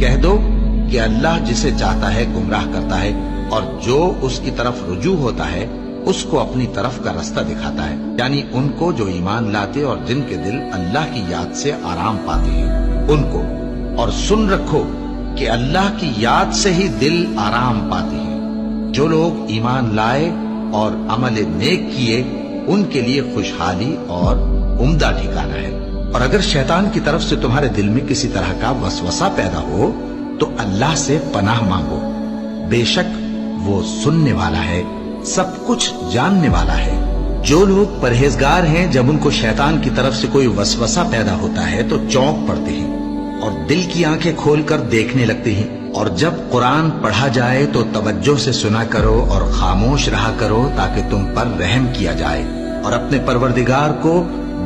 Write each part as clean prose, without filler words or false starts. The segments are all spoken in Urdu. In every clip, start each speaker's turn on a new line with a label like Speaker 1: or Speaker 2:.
Speaker 1: کہہ دو کہ اللہ جسے چاہتا ہے گمراہ کرتا ہے، اور جو اس کی طرف رجوع ہوتا ہے اس کو اپنی طرف کا رستہ دکھاتا ہے، یعنی ان کو جو ایمان لاتے اور جن کے دل اللہ کی یاد سے آرام پاتے ہیں ان کو۔ اور سن رکھو کہ اللہ کی یاد سے ہی دل آرام پاتے ہیں۔ جو لوگ ایمان لائے اور عمل نیک کیے ان کے لیے خوشحالی اور عمدہ ٹھکانہ ہے۔ اور اگر شیطان کی طرف سے تمہارے دل میں کسی طرح کا وسوسہ پیدا ہو تو اللہ سے پناہ مانگو، بے شک وہ سننے والا ہے، سب کچھ جاننے والا ہے۔ جو لوگ پرہیزگار ہیں جب ان کو شیطان کی طرف سے کوئی وسوسہ پیدا ہوتا ہے تو چونک پڑتے ہیں اور دل کی آنکھیں کھول کر دیکھنے لگتے ہیں، اور جب قرآن پڑھا جائے تو توجہ سے سنا کرو اور خاموش رہا کرو تاکہ تم پر رحم کیا جائے، اور اپنے پروردگار کو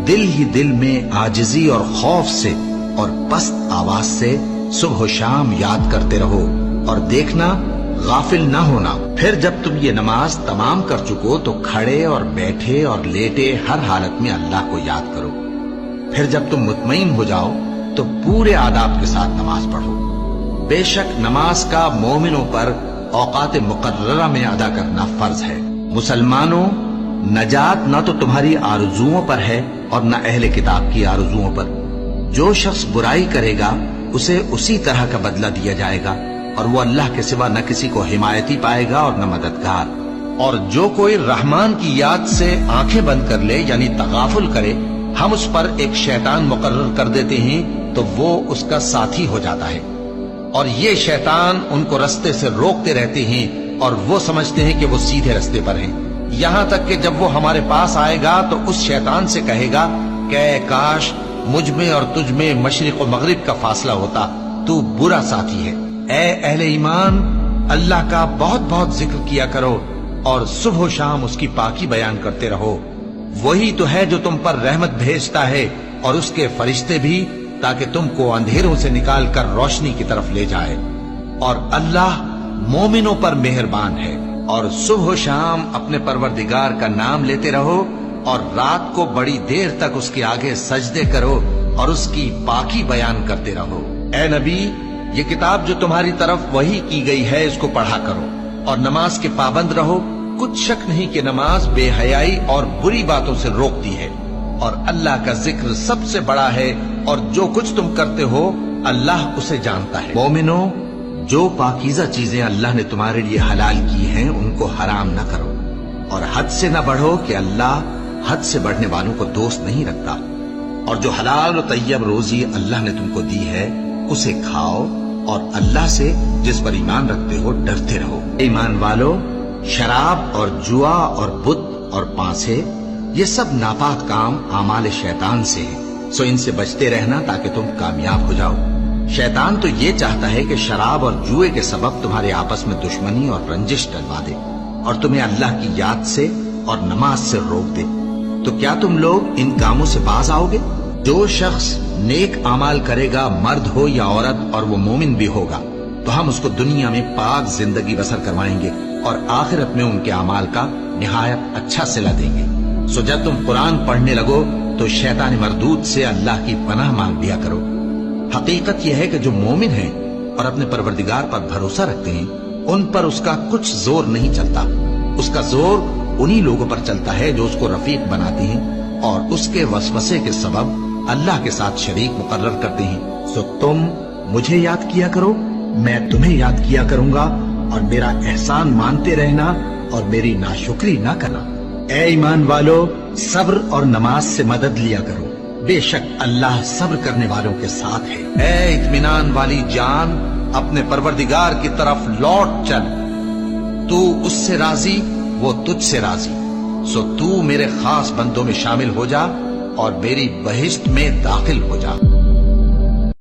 Speaker 1: دل ہی دل میں عاجزی اور خوف سے اور پست آواز سے صبح و شام یاد کرتے رہو، اور دیکھنا غافل نہ ہونا۔ پھر جب تم یہ نماز تمام کر چکو تو کھڑے اور بیٹھے اور لیٹے ہر حالت میں اللہ کو یاد کرو۔ پھر جب تم مطمئن ہو جاؤ تو پورے آداب کے ساتھ نماز پڑھو۔ بے شک نماز کا مومنوں پر اوقات مقررہ میں ادا کرنا فرض ہے۔ مسلمانوں، نجات نہ تو تمہاری آرزوؤں پر ہے اور نہ اہل کتاب کی آرزوؤں پر۔ جو شخص برائی کرے گا اسے اسی طرح کا بدلہ دیا جائے گا، اور وہ اللہ کے سوا نہ کسی کو حمایتی پائے گا اور نہ مددگار۔ اور جو کوئی رحمان کی یاد سے آنکھیں بند کر لے یعنی تغافل کرے، ہم اس پر ایک شیطان مقرر کر دیتے ہیں تو وہ اس کا ساتھی ہو جاتا ہے، اور یہ شیطان ان کو رستے سے روکتے رہتے ہیں اور وہ سمجھتے ہیں کہ وہ سیدھے رستے پر ہیں، یہاں تک کہ جب وہ ہمارے پاس آئے گا تو اس شیطان سے کہے گا کہ کاش مجھ میں اور تجھ میں مشرق و مغرب کا فاصلہ ہوتا، تو برا ساتھی ہے۔ اے اہل ایمان، اللہ کا بہت بہت ذکر کیا کرو اور صبح و شام اس کی پاکی بیان کرتے رہو، وہی تو ہے جو تم پر رحمت بھیجتا ہے اور اس کے فرشتے بھی، تاکہ تم کو اندھیروں سے نکال کر روشنی کی طرف لے جائے۔ اور اللہ مومنوں پر مہربان ہے۔ اور صبح و شام اپنے پروردگار کا نام لیتے رہو، اور رات کو بڑی دیر تک اس کے آگے سجدے کرو اور اس کی پاکی بیان کرتے رہو۔ اے نبی، یہ کتاب جو تمہاری طرف وحی کی گئی ہے اس کو پڑھا کرو اور نماز کے پابند رہو۔ کچھ شک نہیں کہ نماز بے حیائی اور بری باتوں سے روکتی ہے، اور اللہ کا ذکر سب سے بڑا ہے، اور جو کچھ تم کرتے ہو اللہ اسے جانتا ہے۔ مومنوں، جو پاکیزہ چیزیں اللہ نے تمہارے لیے حلال کی ہیں ان کو حرام نہ کرو، اور حد سے نہ بڑھو کہ اللہ حد سے بڑھنے والوں کو دوست نہیں رکھتا، اور جو حلال و طیب روزی اللہ نے تم کو دی ہے اسے کھاؤ، اور اللہ سے جس پر ایمان رکھتے ہو ڈرتے رہو۔ ایمان والو، شراب اور جوا اور بت اور پانسے یہ سب ناپاک کام اعمال شیطان سے ہیں، سو ان سے بچتے رہنا تاکہ تم کامیاب ہو جاؤ۔ شیطان تو یہ چاہتا ہے کہ شراب اور جوئے کے سبب تمہارے آپس میں دشمنی اور رنجش ڈلوا دے، اور تمہیں اللہ کی یاد سے اور نماز سے روک دے۔ تو کیا تم لوگ ان کاموں سے باز آؤ گے؟ جو شخص نیک اعمال کرے گا، مرد ہو یا عورت، اور وہ مومن بھی ہوگا، تو ہم اس کو دنیا میں پاک زندگی بسر کروائیں گے اور آخرت میں ان کے اعمال کا نہایت اچھا صلہ دیں گے۔ سو جب تم قرآن پڑھنے لگو تو شیطان مردود سے اللہ کی پناہ مانگ لیا کرو۔ حقیقت یہ ہے کہ جو مومن ہیں اور اپنے پروردگار پر بھروسہ رکھتے ہیں ان پر اس کا کچھ زور نہیں چلتا، اس کا زور انہی لوگوں پر چلتا ہے جو اس کو رفیق بناتے ہیں اور اس کے وسوسے کے سبب اللہ کے ساتھ شریک مقرر کرتے ہیں۔ سو تم مجھے یاد کیا کرو، میں تمہیں یاد کیا کروں گا، اور میرا احسان مانتے رہنا اور میری ناشکری نہ کرنا۔ اے ایمان والو، صبر اور نماز سے مدد لیا کرو، بے شک اللہ صبر کرنے والوں کے ساتھ ہے۔ اے اطمینان والی جان، اپنے پروردگار کی طرف لوٹ چل، تو اس سے راضی وہ تجھ سے راضی، سو تو میرے خاص بندوں میں شامل ہو جا اور میری بہشت میں داخل ہو جا۔